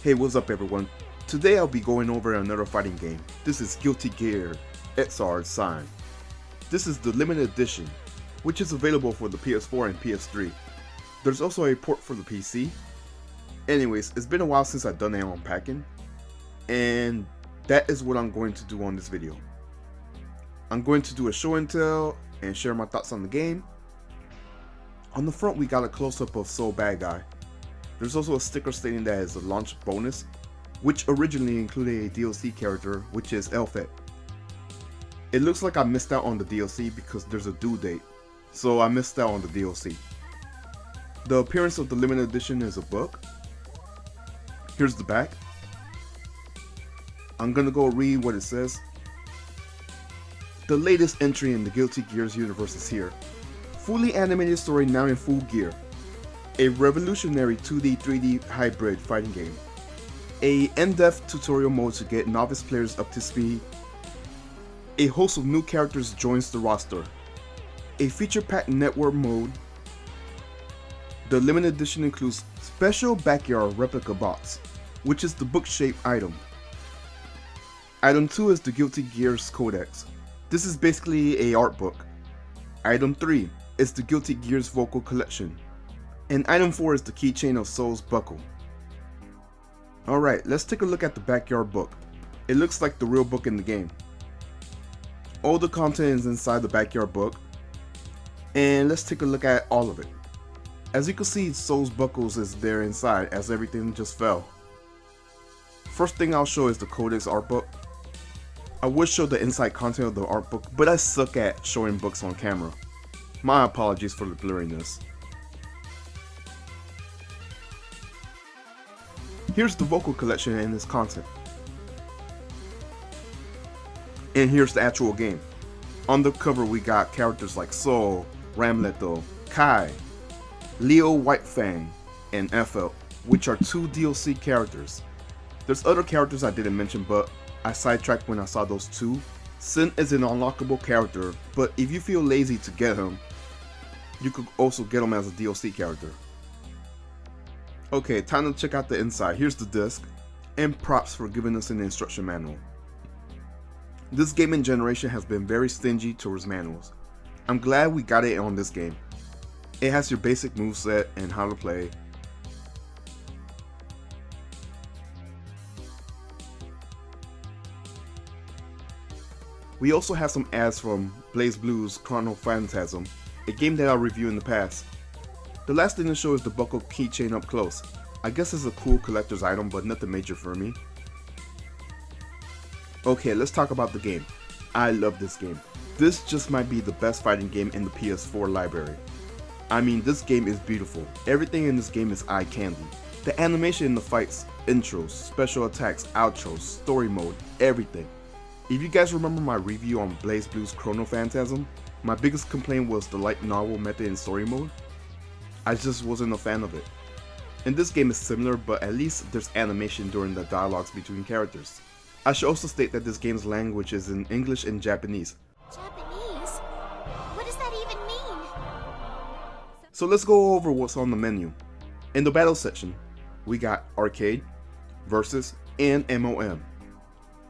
Hey, what's up everyone? Today I'll be going over another fighting game. This is Guily Gear, Xrd-Sign. This is the limited edition, which is available for the PS4 and PS3. There's also a port for the PC. Anyways, it's been a while since I've done an unpacking, and that is what I'm going to do on this video. I'm going to do a show and tell and share my thoughts on the game. On the front we got a close-up of Soul Bad Guy. There's also a sticker stating that it's a launch bonus, which originally included a DLC character, which is ElGato. It looks like I missed out on the DLC because there's a due date, so I missed out on the DLC. The appearance of the limited edition is a book. Here's the back. I'm gonna go read what it says. The latest entry in the Guily Gear's universe is here. Fully animated story now in full gear. A revolutionary 2D 3D hybrid fighting game. A in-depth tutorial mode to get novice players up to speed. A host of new characters joins the roster. A feature-packed network mode. The limited edition includes special backyard replica box, which is the book-shaped item. Item 2 is the Guily Gear's Codex. This is basically a art book. Item 3 is the Guily Gear's vocal collection. And item 4 is the keychain of Soul's buckle. Alright, let's take a look at the backyard book. It looks like the real book in the game. All the content is inside the backyard book. And let's take a look at all of it. As you can see, Soul's buckles is there inside as everything just fell. First thing I'll show is the Codex art book. I would show the inside content of the art book, but I suck at showing books on camera. My apologies for the blurriness. Here's the vocal collection and its content. And here's the actual game. On the cover we got characters like Soul, Ramleto, Kai, Leo Whitefang, and FL, which are 2 DLC characters. There's other characters I didn't mention, but I sidetracked when I saw those 2. Sin is an unlockable character, but if you feel lazy to get him, you could also get him as a DLC character. Okay, time to check out the inside. Here's the disc, and props for giving us an instruction manual. This gaming generation has been very stingy towards manuals. I'm glad we got it on this game. It has your basic moveset and how to play. We also have some ads from BlazBlue's Chrono Phantasm, a game that I'll review in the past. The last thing to show is the buckle keychain up close. I guess it's a cool collector's item, but nothing major for me. Okay, let's talk about the game. I love this game. This just might be the best fighting game in the PS4 library. I mean, this game is beautiful. Everything in this game is eye candy. The animation in the fights, intros, special attacks, outros, story mode, everything. If you guys remember my review on BlazBlue's Chrono Phantasm, my biggest complaint was the light novel method in story mode. I just wasn't a fan of it. And this game is similar, but at least there's animation during the dialogues between characters. I should also state that this game's language is in English and Japanese. Japanese? What does that even mean? So let's go over what's on the menu. In the battle section, we got Arcade, Versus, and MOM.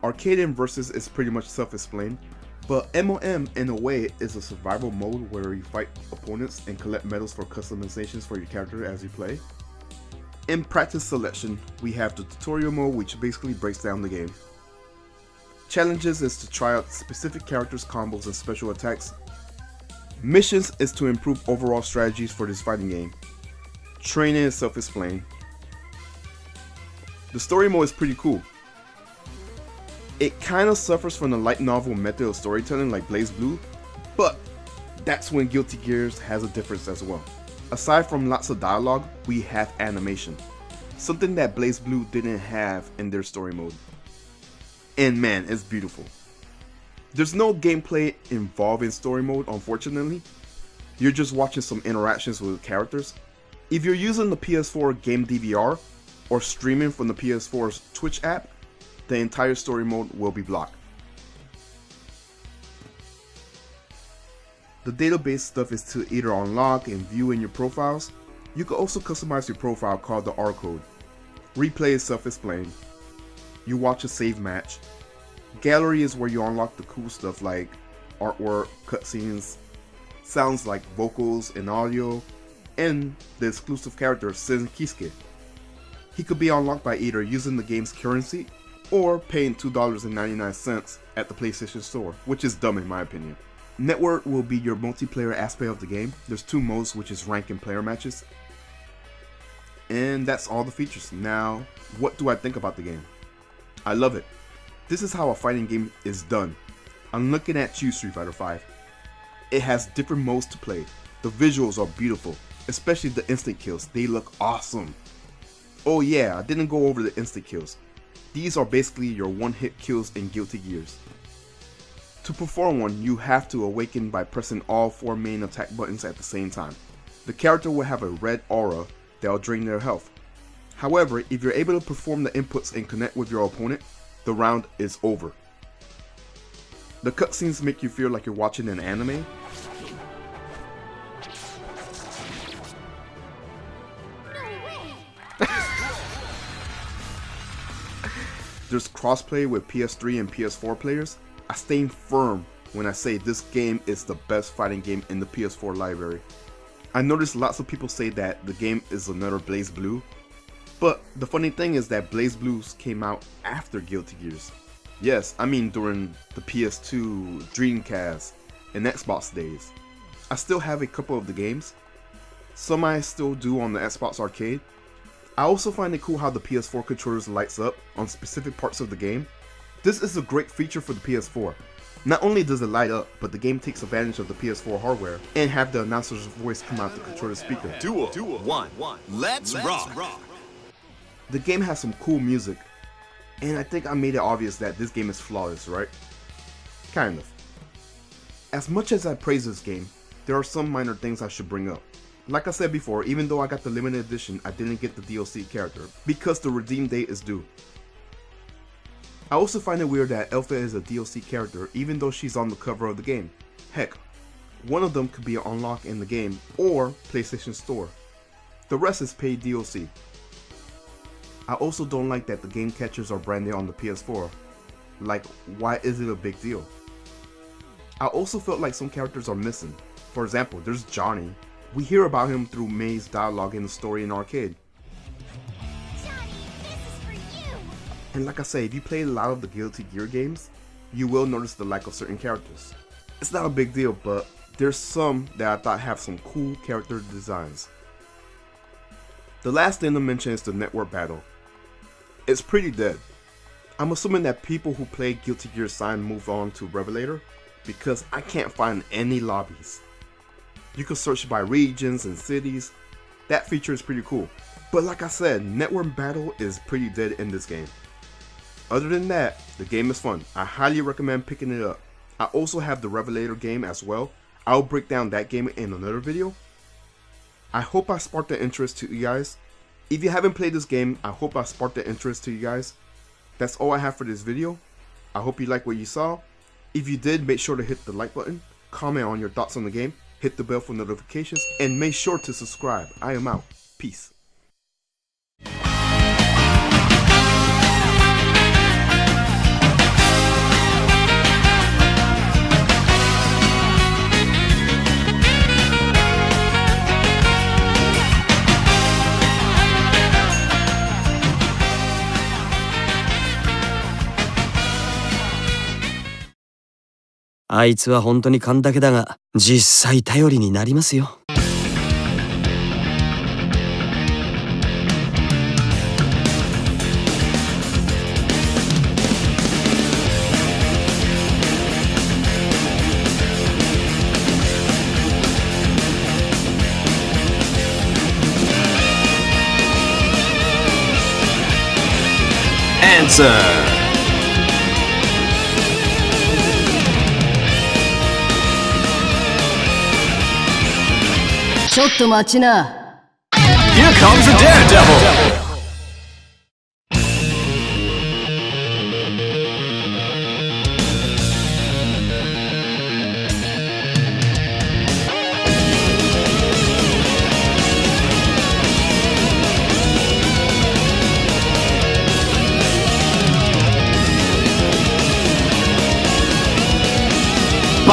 Arcade and Versus is pretty much self-explained, but MOM in a way is a survival mode where you fight opponents and collect medals for customizations for your character as you play. In practice selection, we have the tutorial mode, which basically breaks down the game. Challenges is to try out specific characters, combos, and special attacks. Missions is to improve overall strategies for this fighting game. Training is self-explained. The story mode is pretty cool. It kind of suffers from the light novel method of storytelling like BlazBlue, but that's when Guily Gears has a difference as well. Aside from lots of dialogue, we have animation, something that BlazBlue didn't have in their story mode. And man, it's beautiful. There's no gameplay involved in story mode, unfortunately. You're just watching some interactions with characters. If you're using the PS4 game DVR or streaming from the PS4's Twitch app, the entire story mode will be blocked. The database stuff is to either unlock and view in your profiles. You can also customize your profile called the R code. Replay is self-explained. You watch a save match. Gallery is where you unlock the cool stuff like artwork, cutscenes, sounds like vocals and audio, and the exclusive character Sen Kisuke. He could be unlocked by either using the game's currency or paying $2.99 at the PlayStation Store, which is dumb in my opinion. Network will be your multiplayer aspect of the game. There's two modes, which is rank and player matches. And that's all the features. Now, what do I think about the game? I love it. This is how a fighting game is done. I'm looking at you, Street Fighter V. It has different modes to play. The visuals are beautiful, especially the instant kills. They look awesome. Oh yeah, I didn't go over the instant kills. These are basically your one-hit kills in Guilty Gears. To perform one, you have to awaken by pressing all 4 main attack buttons at the same time. The character will have a red aura that will drain their health. However, if you're able to perform the inputs and connect with your opponent, the round is over. The cutscenes make you feel like you're watching an anime. There's crossplay with PS3 and PS4 players. I stand firm when I say this game is the best fighting game in the PS4 library. I noticed lots of people say that the game is another BlazBlue, but the funny thing is that BlazBlues came out after Guilty Gears. Yes, I mean during the PS2, Dreamcast, and Xbox days. I still have a couple of the games. Some I still do on the Xbox Arcade. I also find it cool how the PS4 controllers lights up on specific parts of the game. This is a great feature for the PS4. Not only does it light up, but the game takes advantage of the PS4 hardware and have the announcer's voice come out the controller speaker. Duel 1. Let's rock. The game has some cool music, and I think I made it obvious that this game is flawless, right? Kind of. As much as I praise this game, there are some minor things I should bring up. Like I said before, even though I got the limited edition, I didn't get the DLC character because the redeem date is due. I also find it weird that Alpha is a DLC character even though she's on the cover of the game. Heck, one of them could be unlocked in the game or PlayStation Store. The rest is paid DLC. I also don't like that the game catchers are branded on the PS4. Like, why is it a big deal? I also felt like some characters are missing. For example, there's Johnny. We hear about him through May's dialogue in the story in arcade. Johnny, this is for you! And like I say, if you play a lot of the Guilty Gear games, you will notice the lack of certain characters. It's not a big deal, but there's some that I thought have some cool character designs. The last thing to mention is the network battle. It's pretty dead. I'm assuming that people who play Guilty Gear Sign move on to Revelator because I can't find any lobbies. You can search by regions and cities. That feature is pretty cool. But like I said, network battle is pretty dead in this game. Other than that, the game is fun. I highly recommend picking it up. I also have the Revelator game as well. I'll break down that game in another video. I hope I sparked the interest to you guys. If you haven't played this game, I hope I sparked the interest to you guys. That's all I have for this video. I hope you like what you saw. If you did, make sure to hit the like button, comment on your thoughts on the game, hit the bell for notifications, and make sure to subscribe. I am out. Peace.「あいつは本当に勘だけだが、実際頼りになりますよ。」Answer! ちょっと待ちな。 Here comes a daredevil!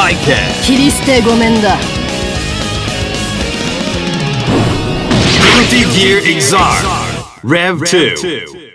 Diecast. 切り捨てごめんだ。 Guily Gear Xrd. Rev 2.